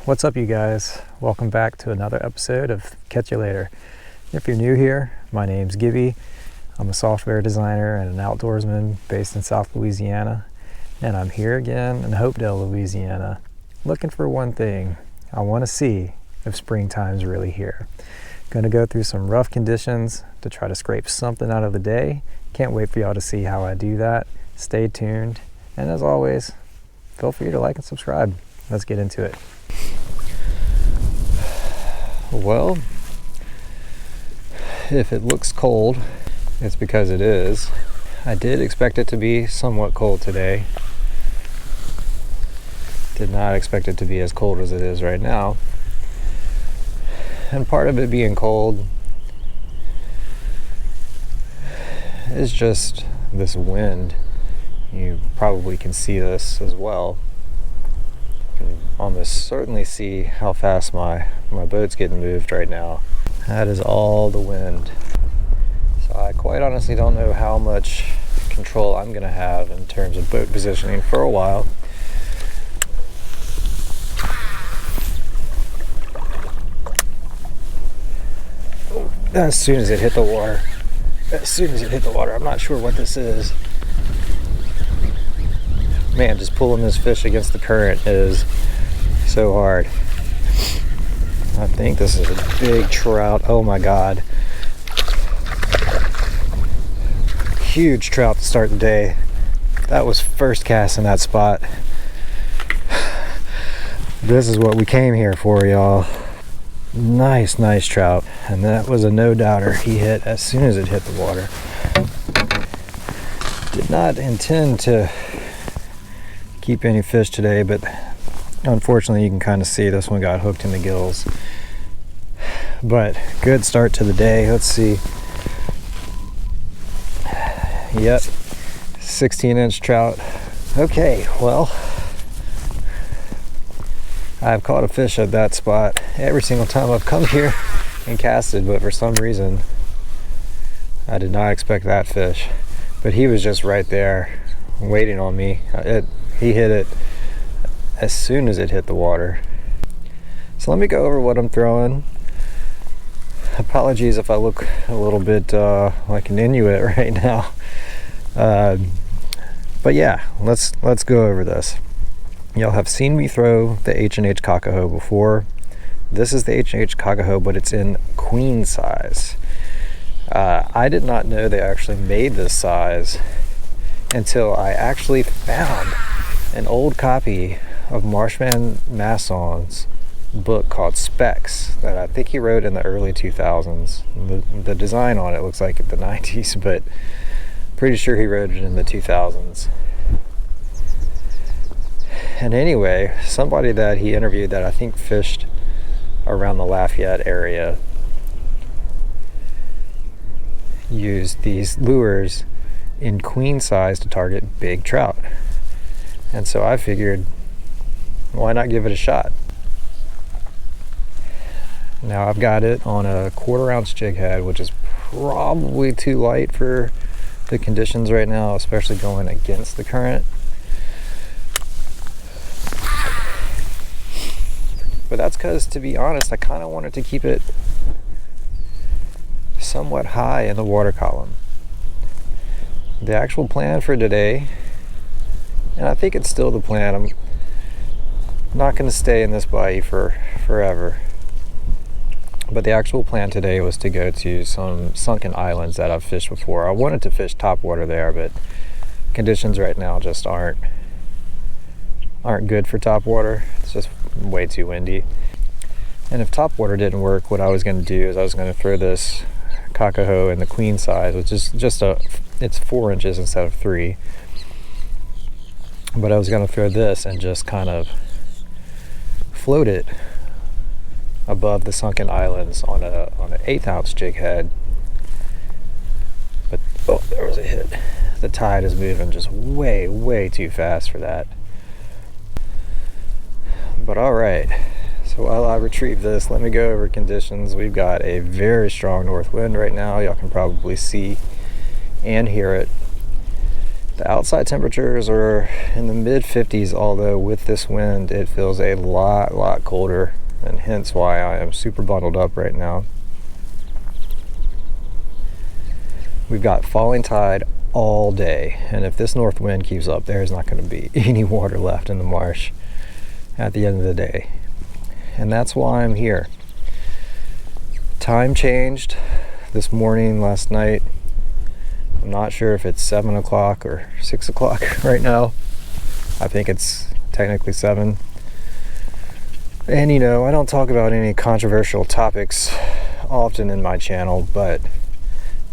What's up, you guys? Welcome back to another episode of Catch You Later. If you're new here, my name's Gibby. I'm a software designer and an outdoorsman based in South Louisiana, and I'm here again in Hopedale, Louisiana, looking for one thing. I want to see if springtime's really here. Gonna go through some rough conditions to try to scrape something out of the day. Can't wait for y'all to see how I do that. Stay tuned, and as always, feel free to like and subscribe. Let's get into it. Well, if it looks cold, it's because it is. I did expect it to be somewhat cold today. Did not expect it to be as cold as it is right now. And part of it being cold is just this wind. You probably can see this as well. You can almost certainly see how fast my boat's getting moved right now. That is all the wind. So I quite honestly don't know how much control I'm going to have in terms of boat positioning for a while. As soon as it hit the water, I'm not sure what this is. Man, just pulling this fish against the current is so hard. I think this is a big trout. Oh my God. Huge trout to start the day. That was first cast in that spot. This is what we came here for, y'all. Nice trout. And that was a no-doubter. He hit as soon as it hit the water. Did not intend to keep any fish today, but unfortunately you can kind of see this one got hooked in the gills. But good start to the day. Let's see. Yep, 16-inch trout. Okay, well, I've caught a fish at that spot every single time I've come here and casted, but for some reason I did not expect that fish. But he was just right there waiting on me. He hit it as soon as it hit the water. So let me go over what I'm throwing. Apologies if I look a little bit like an Inuit right now. But yeah, let's go over this. Y'all have seen me throw the H&H Cockahoe before. This is the H&H Cockahoe, but it's in queen size. I did not know they actually made this size until I actually found an old copy of Marshman Masson's book called Specs that I think he wrote in the early 2000s. The design on it looks like the 90s, but pretty sure he wrote it in the 2000s. And anyway, somebody that he interviewed that I think fished around the Lafayette area used these lures in queen size to target big trout. And so I figured, why not give it a shot? Now I've got it on a 1/4 ounce jig head, which is probably too light for the conditions right now, especially going against the current. But that's because, to be honest, I kind of wanted to keep it somewhat high in the water column. The actual plan for today, and I think it's still the plan, I'm not going to stay in this bayou for forever, but the actual plan today was to go to some sunken islands that I've fished before. I wanted to fish topwater there, but conditions right now just aren't good for topwater. It's just way too windy. And if topwater didn't work, what I was going to do is I was going to throw this Cockahoe in the queen size, which is it's 4 inches instead of 3. But I was going to throw this and just kind of float it above the sunken islands on an 1/8 ounce jig head. But oh, there was a hit. The tide is moving just way too fast for that. But all right, so while I retrieve this, let me go over conditions. We've got a very strong north wind right now. Y'all can probably see and hear it. The outside temperatures are in the mid 50s, although with this wind it feels a lot colder, and hence why I am super bundled up right now. We've got falling tide all day, and if this north wind keeps up, there's not going to be any water left in the marsh at the end of the day. And that's why I'm here. Time changed this morning, last night. I'm not sure if it's 7 o'clock or 6 o'clock right now. I think it's technically 7. And you know, I don't talk about any controversial topics often in my channel, but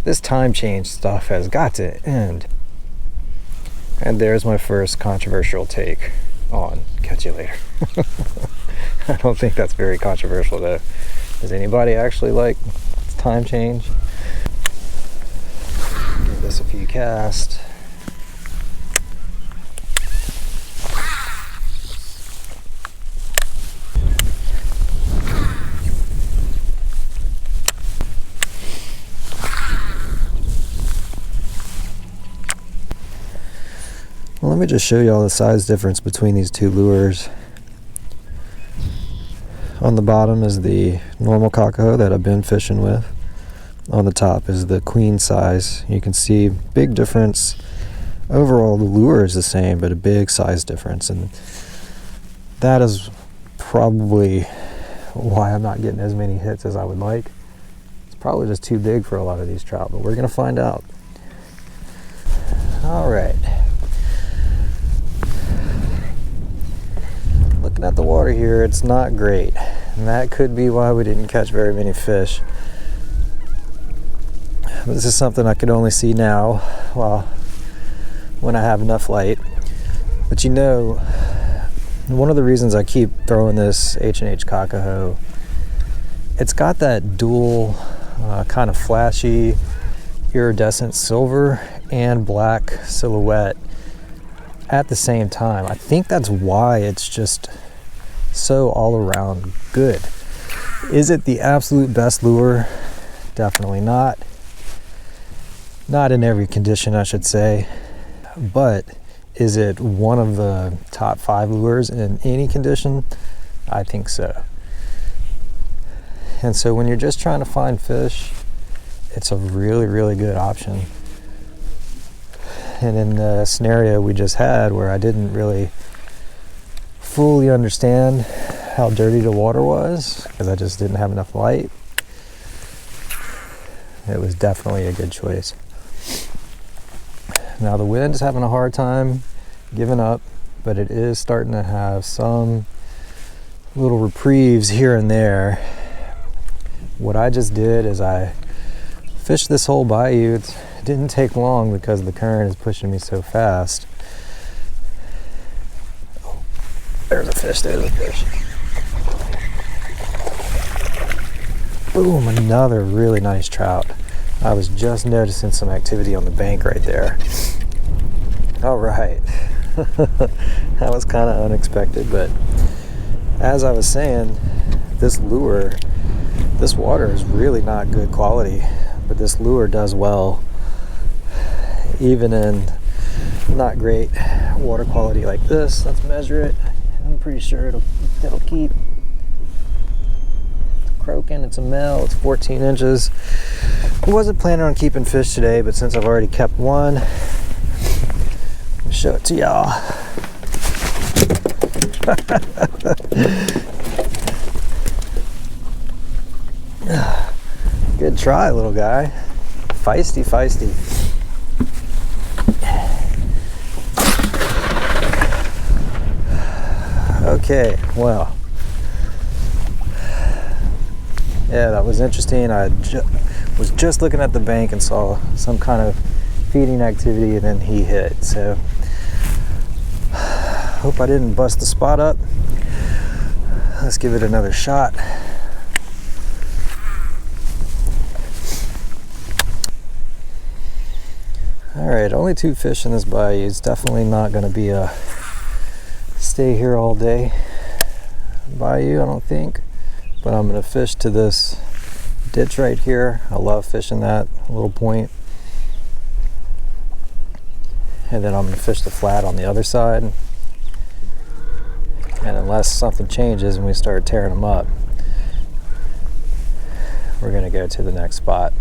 this time change stuff has got to end. And there's my first controversial take on Catch You Later. I don't think that's very controversial though. Does anybody actually like time change? Give this a few casts. Well, let me just show you all the size difference between these two lures. On the bottom is the normal cocktail that I've been fishing with. On the top is the queen size. You can see big difference. Overall, the lure is the same, but a big size difference. And that is probably why I'm not getting as many hits as I would like. It's probably just too big for a lot of these trout, but we're going to find out. All right. Looking at the water here, it's not great, and that could be why we didn't catch very many fish. But this is something I could only see now, well, when I have enough light. But you know, one of the reasons I keep throwing this H&H Cocktail, it's got that dual kind of flashy iridescent silver and black silhouette at the same time. I think that's why it's just so all around good. Is it the absolute best lure? Definitely not. Not in every condition, I should say. But is it one of the top 5 lures in any condition? I think so. And so when you're just trying to find fish, it's a really good option. And in the scenario we just had, where I didn't really fully understand how dirty the water was because I just didn't have enough light, it was definitely a good choice. Now the wind is having a hard time giving up, but it is starting to have some little reprieves here and there. What I just did is I fished this whole bayou. It didn't take long because the current is pushing me so fast. Oh, there's a fish, there's a fish. Boom, another really nice trout. I was just noticing some activity on the bank right there. All right. That was kind of unexpected, but as I was saying, this lure, this water is really not good quality, but this lure does well even in not great water quality like this. Let's measure it. I'm pretty sure it'll keep. Croaking, it's a male, it's 14 inches. I wasn't planning on keeping fish today, but since I've already kept one, I'll show it to y'all. Good try, little guy. Feisty. Okay, well, yeah, that was interesting. I was just looking at the bank and saw some kind of feeding activity, and then he hit. So, hope I didn't bust the spot up. Let's give it another shot. All right, only 2 fish in this bayou. It's definitely not going to be a stay here all day bayou, I don't think. But I'm going to fish to this ditch right here. I love fishing that little point. and then I'm going to fish the flat on the other side. And unless something changes and we start tearing them up, we're going to go to the next spot.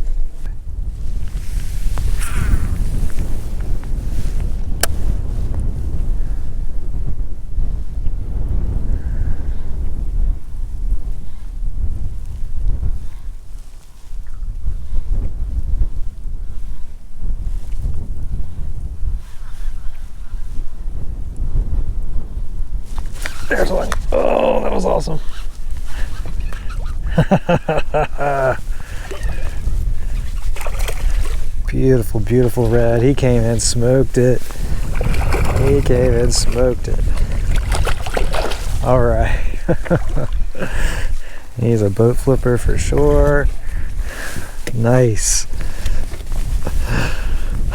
There's one. Oh, that was awesome. Beautiful, beautiful red. He came in, smoked it. He came in, smoked it. All right. He's a boat flipper for sure. Nice.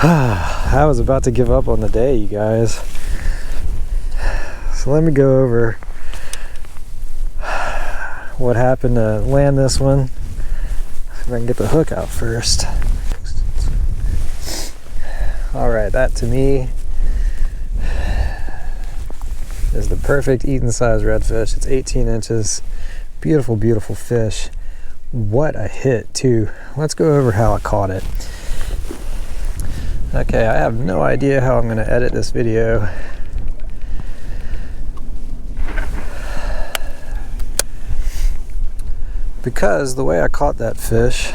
I was about to give up on the day, you guys. So let me go over what happened to land this one. If I can get the hook out first. Alright, that to me is the perfect eating size redfish. It's 18 inches. Beautiful, beautiful fish. What a hit too. Let's go over how I caught it. Okay, I have no idea how I'm going to edit this video. Because the way I caught that fish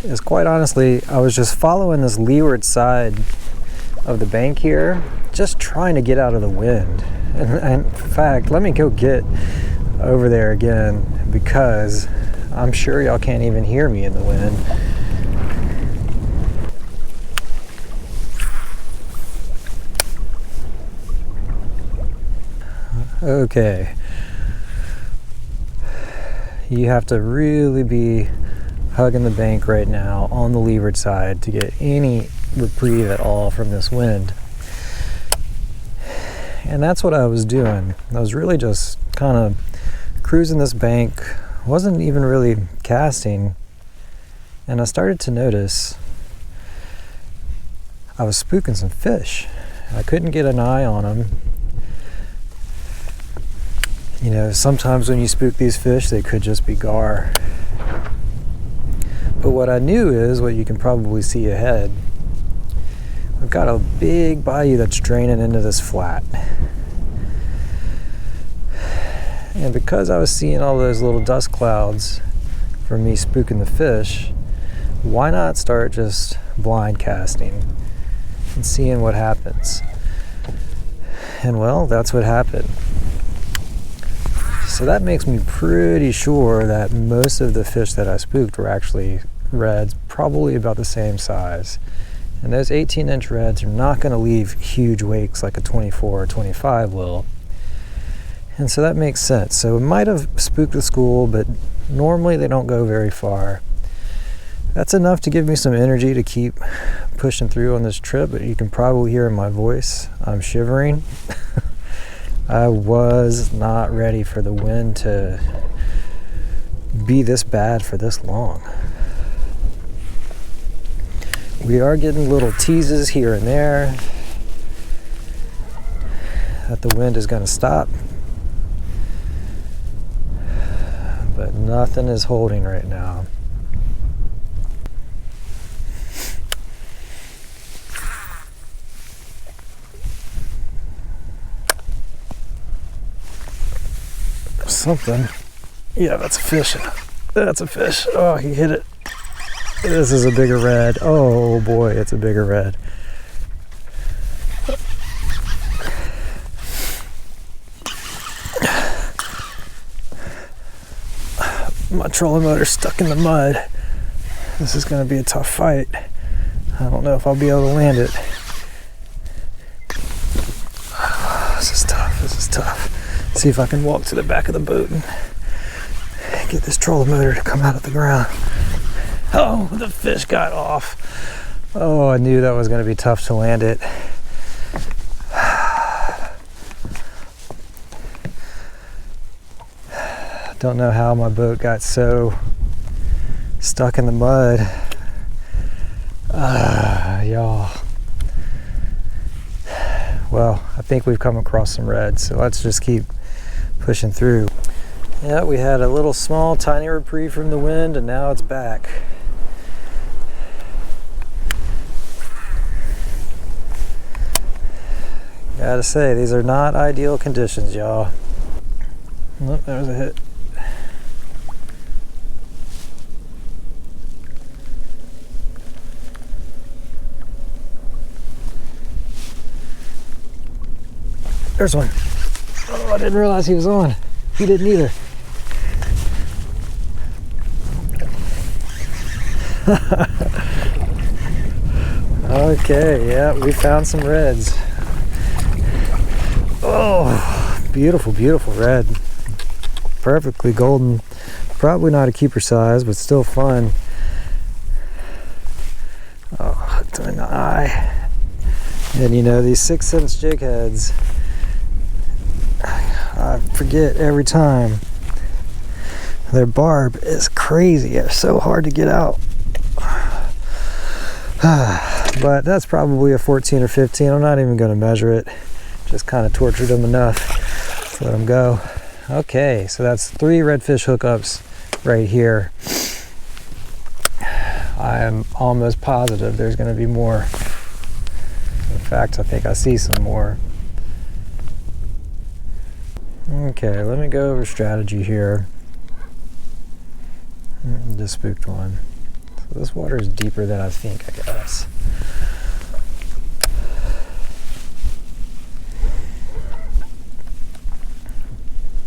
is, quite honestly, I was just following this leeward side of the bank here, just trying to get out of the wind. And in fact, let me go get over there again, because I'm sure y'all can't even hear me in the wind. Okay, you have to really be hugging the bank right now on the leeward side to get any reprieve at all from this wind. And that's what I was doing. I was really just kind of cruising this bank, wasn't even really casting, and I started to notice I was spooking some fish. I couldn't get an eye on them. You know, sometimes when you spook these fish, they could just be gar. But what I knew is, what you can probably see ahead, we've got a big bayou that's draining into this flat. And because I was seeing all those little dust clouds from me spooking the fish, why not start just blind casting and seeing what happens? And well, that's what happened. So that makes me pretty sure that most of the fish that I spooked were actually reds, probably about the same size. And those 18-inch reds are not going to leave huge wakes like a 24 or 25 will. And so that makes sense. So it might have spooked the school, but normally they don't go very far. That's enough to give me some energy to keep pushing through on this trip, but you can probably hear in my voice, I'm shivering. I was not ready for the wind to be this bad for this long. We are getting little teases here and there that the wind is going to stop, but nothing is holding right now. Something. Yeah, that's a fish. That's a fish. Oh, he hit it. This is a bigger red. Oh boy, it's a bigger red. My trolling motor's stuck in the mud. This is going to be a tough fight. I don't know if I'll be able to land it. This is tough. This is tough. See if I can walk to the back of the boat and get this trolling motor to come out of the ground. Oh, the fish got off. Oh, I knew that was going to be tough to land it. Don't know how my boat got so stuck in the mud. Y'all. Well, I think we've come across some reds, so let's just keep pushing through. Yeah, we had a little small, tiny reprieve from the wind, and now it's back. Gotta say, these are not ideal conditions, y'all. Oh, there's a hit. There's one. Oh, I didn't realize he was on. He didn't either. Okay, yeah, we found some reds. Oh, beautiful, beautiful red. Perfectly golden. Probably not a keeper size, but still fun. Oh, hooked in the eye. And you know, these 6-inch jig heads, I forget every time. Their barb is crazy. It's so hard to get out. But that's probably a 14 or 15. I'm not even going to measure it. Just kind of tortured them enough to let them go. Okay, so that's 3 redfish hookups right here. I am almost positive there's going to be more. In fact, I think I see some more. Okay, let me go over strategy here. Just spooked one. So this water is deeper than I think, I guess.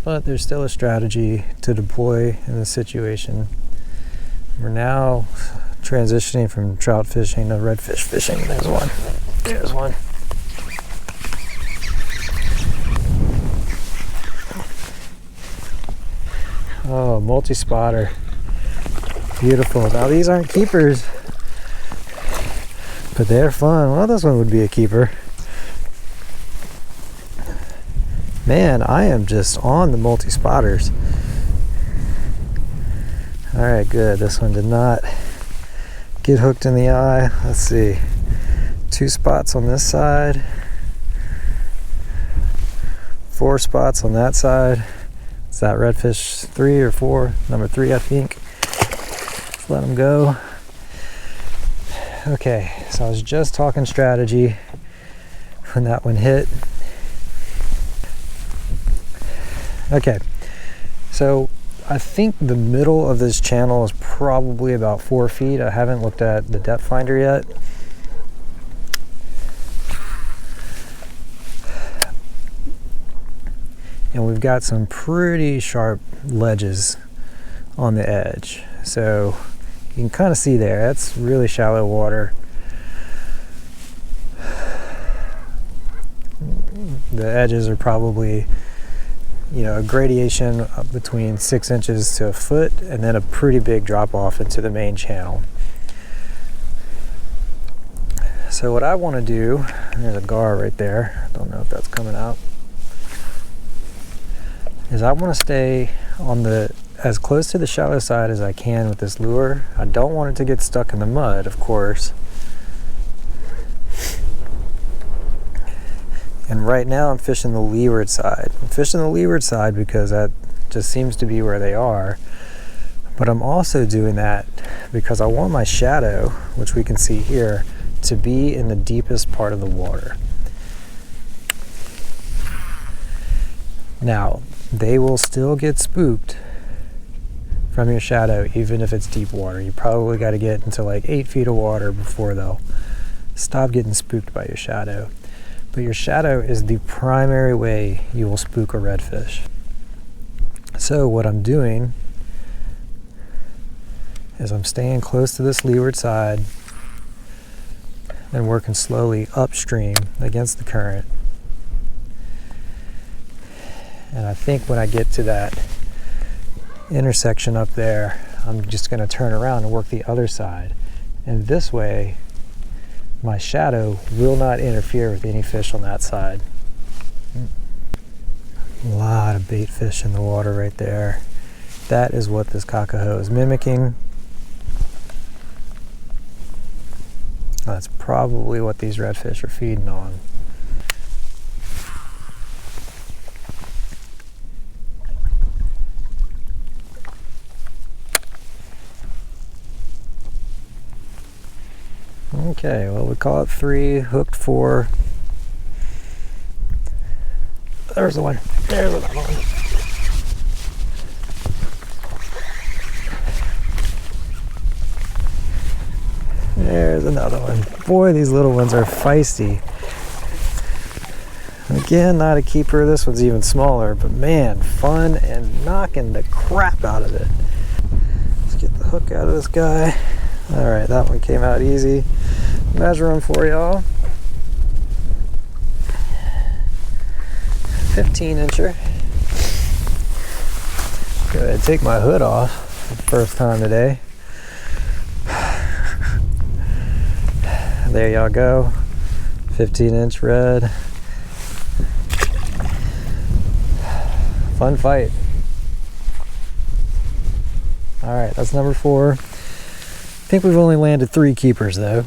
But there's still a strategy to deploy in this situation. We're now transitioning from trout fishing to redfish fishing. There's one. There's one. Oh, multi-spotter. Beautiful. Now these aren't keepers, but they're fun. Well, this one would be a keeper. Man, I am just on the multi-spotters. All right, good. This one did not get hooked in the eye. Let's see. 2 spots on this side. 4 spots on that side. Is that redfish 3 or 4? Number 3, I think. Let's let them go. Okay, so I was just talking strategy when that one hit. Okay, so I think the middle of this channel is probably about 4 feet. I haven't looked at the depth finder yet. And we've got some pretty sharp ledges on the edge. So you can kind of see there, that's really shallow water. The edges are probably, you know, a gradation between 6 inches to a foot, and then a pretty big drop off into the main channel. So what I want to do, there's a gar right there, I don't know if that's coming out, is I want to stay on the as close to the shallow side as I can with this lure. I don't want it to get stuck in the mud, of course. And right now I'm fishing the leeward side. I'm fishing the leeward side because that just seems to be where they are. But I'm also doing that because I want my shadow, which we can see here, to be in the deepest part of the water. Now, they will still get spooked from your shadow even if it's deep water. You probably got to get into like 8 feet of water before they'll stop getting spooked by your shadow. But your shadow is the primary way you will spook a redfish. So what I'm doing is I'm staying close to this leeward side and working slowly upstream against the current. And I think when I get to that intersection up there, I'm just going to turn around and work the other side. And this way, my shadow will not interfere with any fish on that side. A lot of bait fish in the water right there. That is what this cockahoe is mimicking. That's probably what these redfish are feeding on. Okay, well, we caught 3, hooked 4. There's the one. There's another one. There's another one. Boy, these little ones are feisty. Again, not a keeper. This one's even smaller, but man, fun and knocking the crap out of it. Let's get the hook out of this guy. All right, that one came out easy. Measure them for y'all. 15-incher. Go ahead and take my hood off for the first time today. There y'all go. 15-inch red. Fun fight. All right, that's number 4. I think we've only landed 3 keepers though.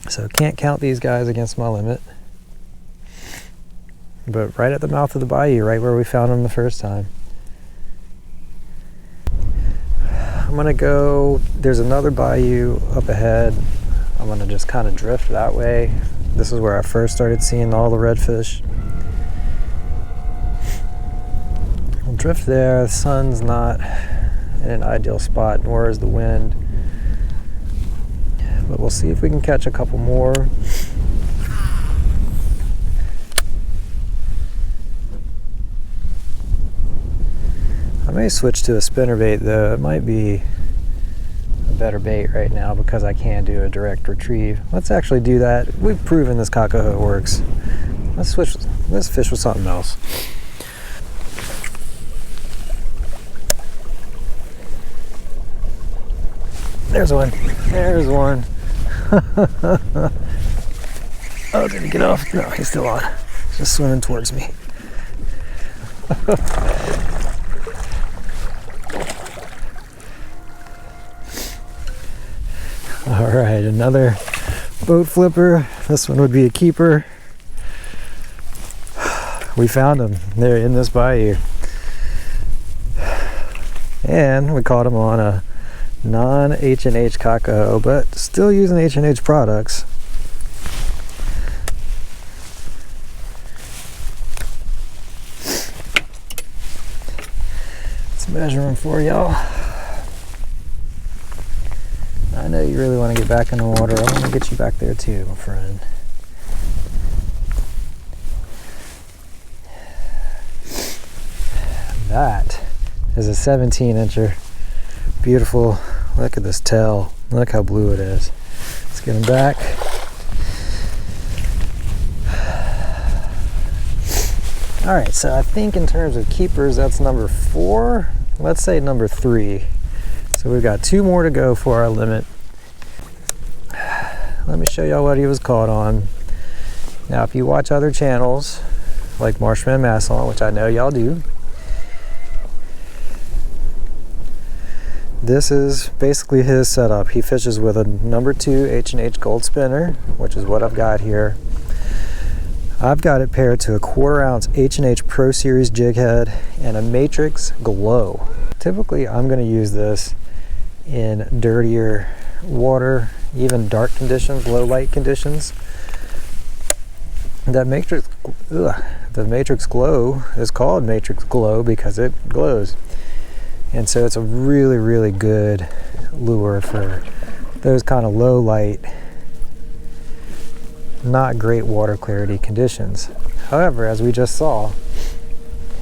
So can't count these guys against my limit. But right at the mouth of the bayou, right where we found them the first time. I'm gonna go, there's another bayou up ahead. I'm gonna just kind of drift that way. This is where I first started seeing all the redfish. I'll drift there. The sun's not in an ideal spot, nor is the wind. But we'll see if we can catch a couple more. I may switch to a spinnerbait though. It might be a better bait right now because I can do a direct retrieve. Let's actually do that. We've proven this cockahoo works. Let's fish with something else. There's one. There's one. Oh, did he get off? No, he's still on. He's just swimming towards me. All right, another boat flipper. This one would be a keeper. We found them. They're in this bayou. And we caught them on a non-H&H cockahoo, but still using H&H products. Let's measure them for y'all. I know you really want to get back in the water. I want to get you back there too, my friend. That is a 17-incher. Beautiful. Look at this tail. Look how blue it is. Let's get him back. All right, so I think in terms of keepers, that's number 4. Let's say number 3. So we've got 2 more to go for our limit. Let me show y'all what he was caught on. Now, if you watch other channels, like Marshman Masson, which I know y'all do, this is basically his setup. He fishes with a number 2 H&H Gold Spinner, which is what I've got here. I've got it paired to a 1/4 ounce H&H Pro Series jig head and a Matrix Glow. Typically, I'm going to use this in dirtier water, even dark conditions, low light conditions. The Matrix Glow is called Matrix Glow because it glows. And so it's a really, really good lure for those kind of low light, not great water clarity conditions. However, as we just saw,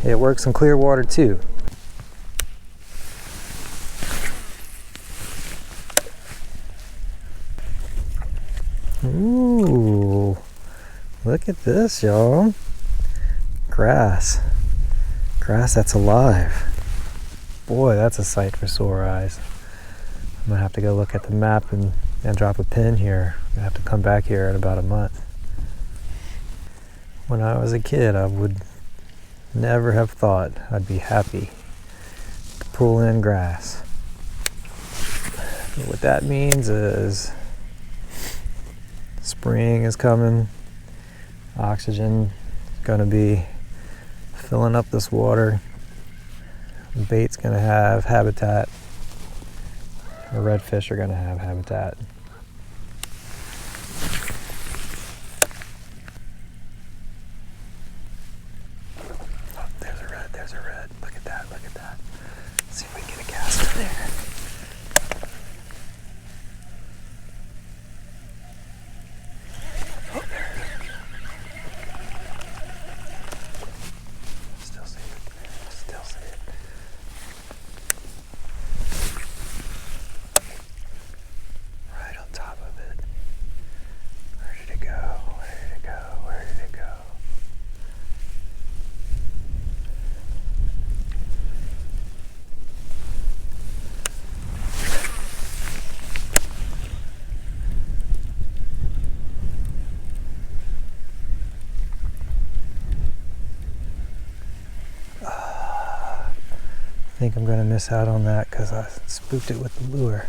it works in clear water too. Ooh, look at this, y'all. Grass that's alive. Boy, that's a sight for sore eyes. I'm gonna have to go look at the map and drop a pin here. I'm gonna have to come back here in about a month. When I was a kid, I would never have thought I'd be happy to pull in grass. What that means is spring is coming. Oxygen is going to be filling up this water. The bait's going to have habitat. The redfish are going to have habitat. Oh, there's a red, there's a red. Look at that, look at that. Let's see if we can get a cast in there. Oh, there it is. Still see it. Still see it. Right on top of it. Where did it go? Where did it go? Where did it go? I think I'm going to miss out on that because I spooked it with the lure.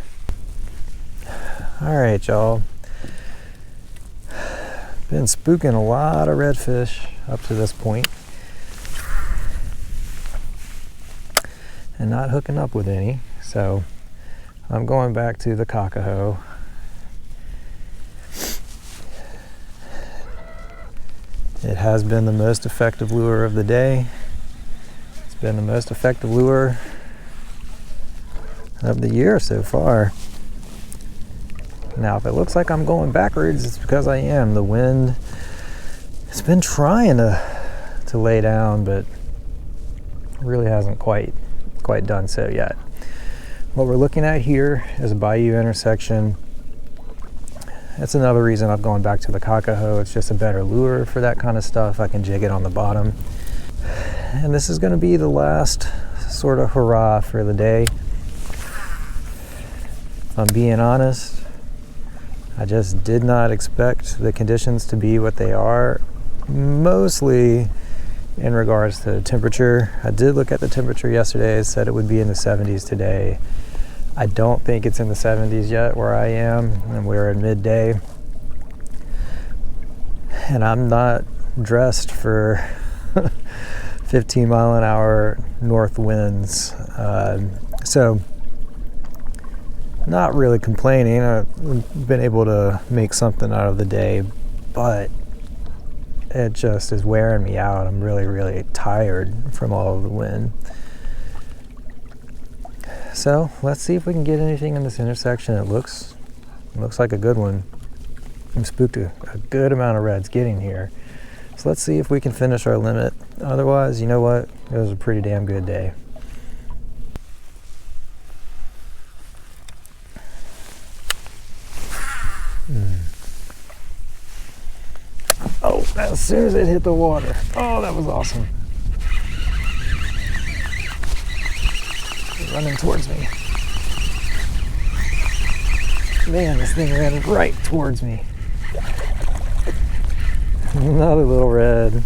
All right, y'all. Been spooking a lot of redfish up to this point and not hooking up with any. So I'm going back to the Kakaho. It has been the most effective lure of the day. It's been the most effective lure of the year so far. Now, if it looks like I'm going backwards, it's because I am. The wind, it's been trying to lay down, but really hasn't quite done so yet. What we're looking at here is a bayou intersection. That's another reason I've gone back to the Kakaho. It's just a better lure for that kind of stuff. I can jig it on the bottom. And this is going to be the last sort of hurrah for the day. If I'm being honest, I just did not expect the conditions to be what they are, mostly in regards to temperature. I did look at the temperature yesterday. It said it would be in the 70s today. I don't think it's in the 70s yet where I am, and we're at midday. And I'm not dressed for 15 mile an hour north winds. So not really complaining. I've been able to make something out of the day, but it just is wearing me out. I'm really, really tired from all of the wind. So let's see if we can get anything in this intersection. It looks like a good one. I'm spooked a good amount of reds getting here. So let's see if we can finish our limit. Otherwise, you know what? It was a pretty damn good day. Oh, as soon as it hit the water. Oh, that was awesome. It's running towards me. Man, this thing ran right towards me. Another little red.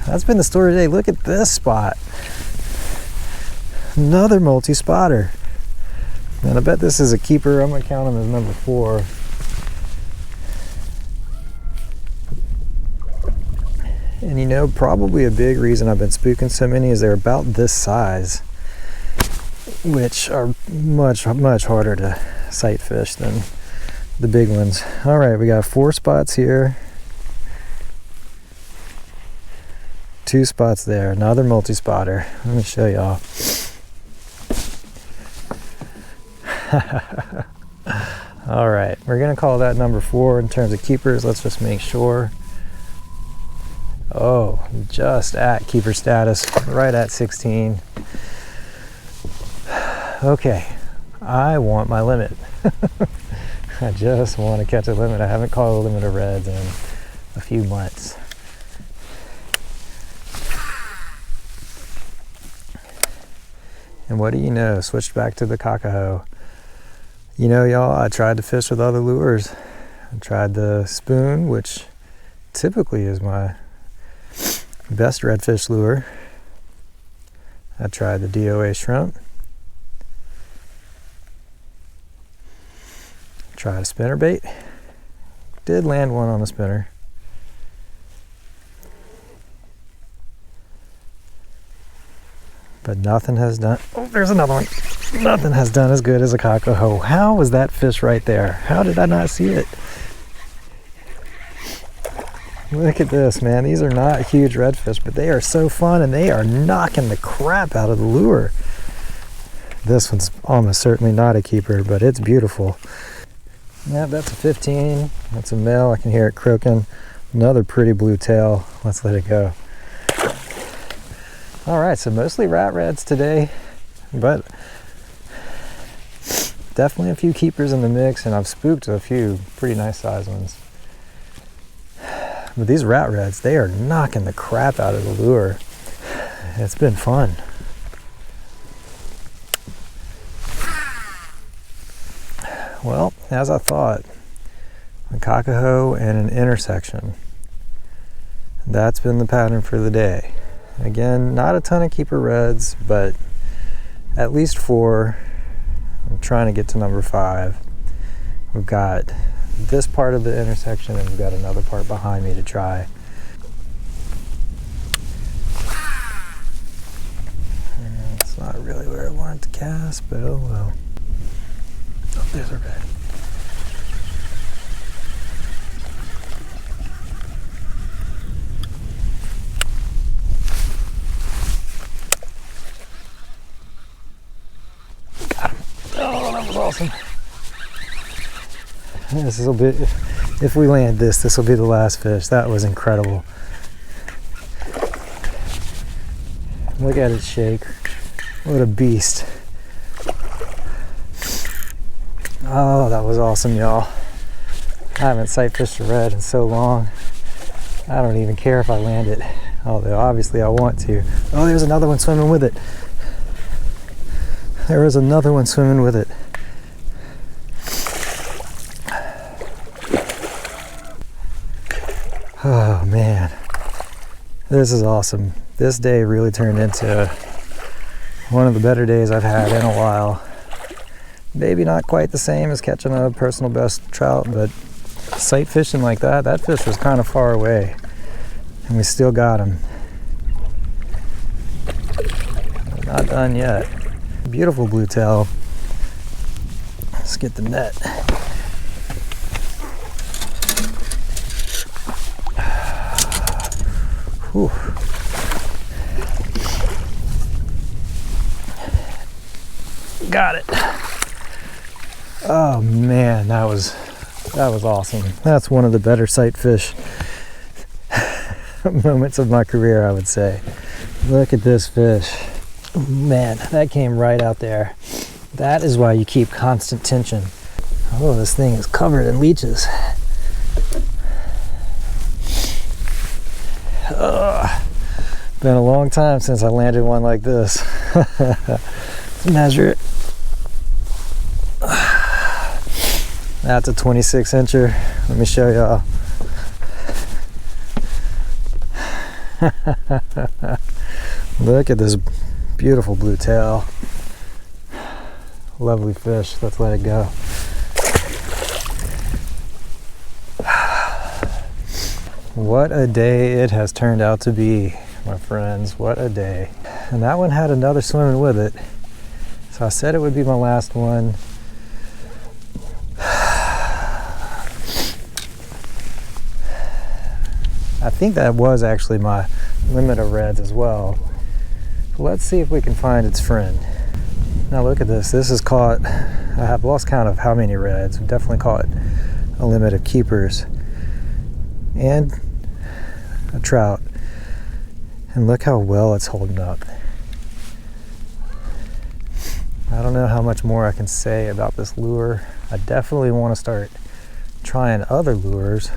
That's been the story today. Look at this spot. Another multi-spotter. And I bet this is a keeper. I'm going to count him as number 4. And you know, probably a big reason I've been spooking so many is they're about this size, which are much, much harder to sight fish than the big ones. All right, we got 4 spots here. 2 spots there. Another multi-spotter. Let me show y'all. All right, we're gonna call that number 4 in terms of keepers. Let's just make sure. Oh, just at keeper status, right at 16. Okay, I want my limit. I just want to catch a limit. I haven't caught a limit of reds in a few months. And what do you know? Switched back to the Kakaho. You know, y'all, I tried to fish with other lures. I tried the spoon, which typically is my best redfish lure. I tried the DOA shrimp. Try a spinnerbait. Did land one on the spinner. But nothing has done, oh, there's another one. Nothing has done as good as a cockahoe. How was that fish right there? How did I not see it? Look at this, man. These are not huge redfish, but they are so fun and they are knocking the crap out of the lure. This one's almost certainly not a keeper, but it's beautiful. Yeah, that's a 15. That's a male. I can hear it croaking. Another pretty blue tail. Let's let it go. All right, so mostly rat reds today, but definitely a few keepers in the mix, and I've spooked a few pretty nice sized ones. But these rat reds, they are knocking the crap out of the lure. It's been fun. Well, as I thought, a cockahoe and an intersection. That's been the pattern for the day. Again, not a ton of keeper reds, but at least 4. I'm trying to get to number 5. We've got this part of the intersection and we've got another part behind me to try. And it's not really where I wanted to cast, but oh well. Oh, there's a red. Awesome. This will be, if we land this will be the last fish. That was incredible. Look at it shake. What a beast. Oh, that was awesome, y'all. I haven't sight fished a red in so long. I don't even care if I land it, although obviously I want to. Oh, there's another one swimming with it. There is another one swimming with it. Oh man, this is awesome. This day really turned into one of the better days I've had in a while. Maybe not quite the same as catching a personal best trout, but sight fishing like that, that fish was kind of far away and we still got him. Not done yet. Beautiful blue tail. Let's get the net. Whew. Got it. Oh man, that was awesome. That's one of the better sight fish moments of my career, I would say. Look at this fish. Man, that came right out there. That is why you keep constant tension. Oh, this thing is covered in leeches. Been a long time since I landed one like this. Let's measure it. That's a 26 incher. Let me show y'all. Look at this beautiful blue tail. Lovely fish. Let's let it go. What a day it has turned out to be, my friends. What a day. And that one had another swimming with it. So I said it would be my last one. I think that was actually my limit of reds as well. So let's see if we can find its friend. Now look at this. This is caught, I have lost count of how many reds. We've definitely caught a limit of keepers and a trout. And look how well it's holding up. I don't know how much more I can say about this lure. I definitely want to start trying other lures.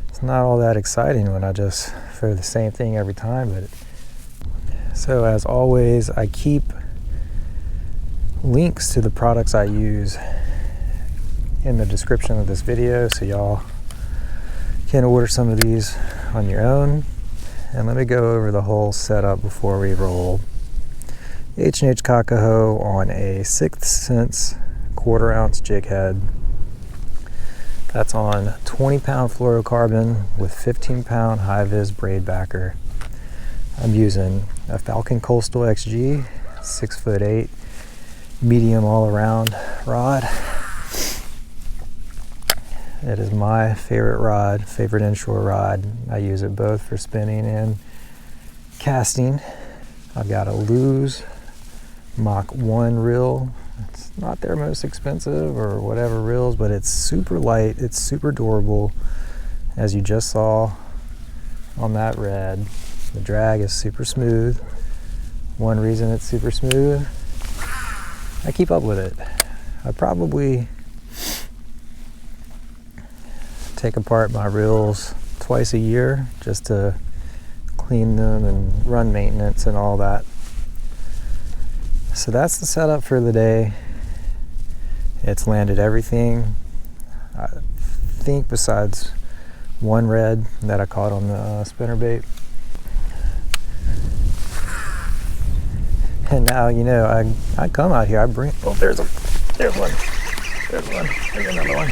It's not all that exciting when I just throw the same thing every time, but so as always, I keep links to the products I use in the description of this video, so y'all can order some of these on your own. And let me go over the whole setup before we roll. H&H Cockahoe on a 6th Sense 1/4 ounce jig head. That's on 20-pound fluorocarbon with 15-pound high-vis braid backer. I'm using a Falcon Coastal XG, 6'8", medium all-around rod. It is my favorite rod, favorite inshore rod. I use it both for spinning and casting. I've got a Lew's Mach 1 reel. It's not their most expensive or whatever reels, but it's super light, it's super durable. As you just saw on that red, the drag is super smooth. One reason it's super smooth, I keep up with it. I probably take apart my reels twice a year just to clean them and run maintenance and all that. So that's the setup for the day. It's landed everything, I think, besides one red that I caught on the spinnerbait. And now, you know, I come out here, I bring, oh, there's one, there's another one.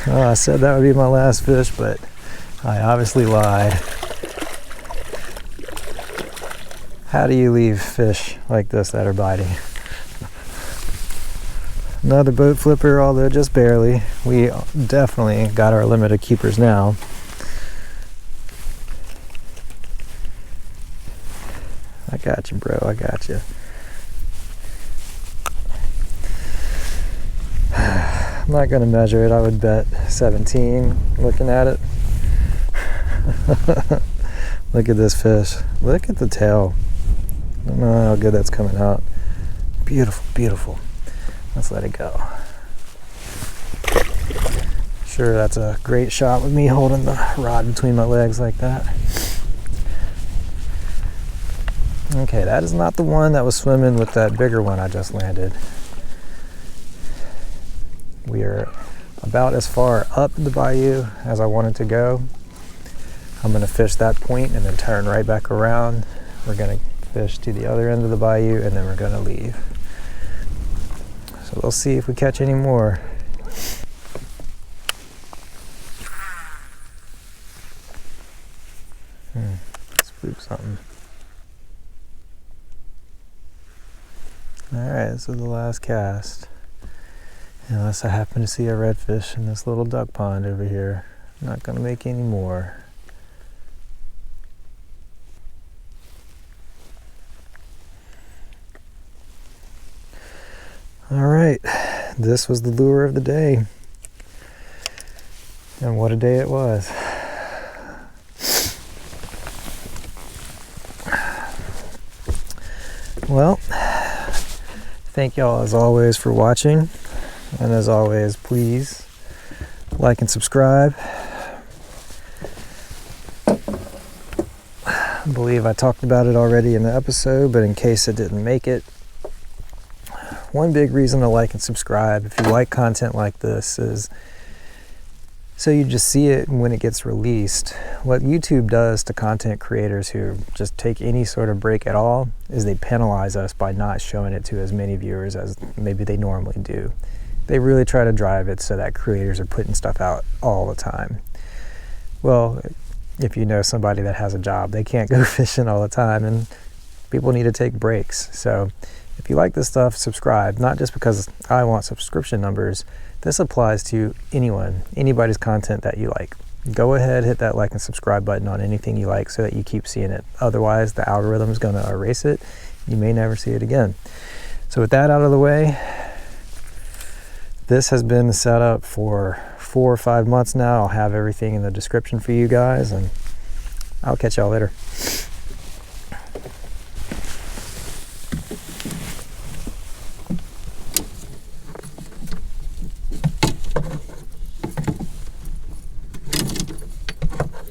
Oh, I said that would be my last fish, but I obviously lied. How do you leave fish like this that are biting? Another boat flipper, although just barely. We definitely got our limit of keepers now. I got you, bro, I got you. I'm not going to measure it. I would bet 17 looking at it. Look at this fish. Look at the tail. I don't know how good that's coming out. Beautiful, beautiful. Let's let it go. Sure, that's a great shot with me holding the rod between my legs like that. Okay, that is not the one that was swimming with that bigger one I just landed. We are about as far up the bayou as I wanted to go. I'm going to fish that point and then turn right back around. We're going to fish to the other end of the bayou and then we're going to leave. So we'll see if we catch any more. Spook something. Alright, this is the last cast. Unless I happen to see a redfish in this little duck pond over here. I'm not going to make any more. Alright, this was the lure of the day. And what a day it was. Well, thank y'all as always for watching. And as always, please like and subscribe. I believe I talked about it already in the episode, but in case it didn't make it, one big reason to like and subscribe if you like content like this is so you just see it when it gets released. What YouTube does to content creators who just take any sort of break at all is they penalize us by not showing it to as many viewers as maybe they normally do. They really try to drive it so that creators are putting stuff out all the time. Well, if you know somebody that has a job, they can't go fishing all the time and people need to take breaks. So if you like this stuff, subscribe, not just because I want subscription numbers. This applies to anyone, anybody's content that you like. Go ahead, hit that like and subscribe button on anything you like so that you keep seeing it. Otherwise, the algorithm is going to erase it. You may never see it again. So with that out of the way, this has been the setup for 4 or 5 months now. I'll have everything in the description for you guys, and I'll catch y'all later.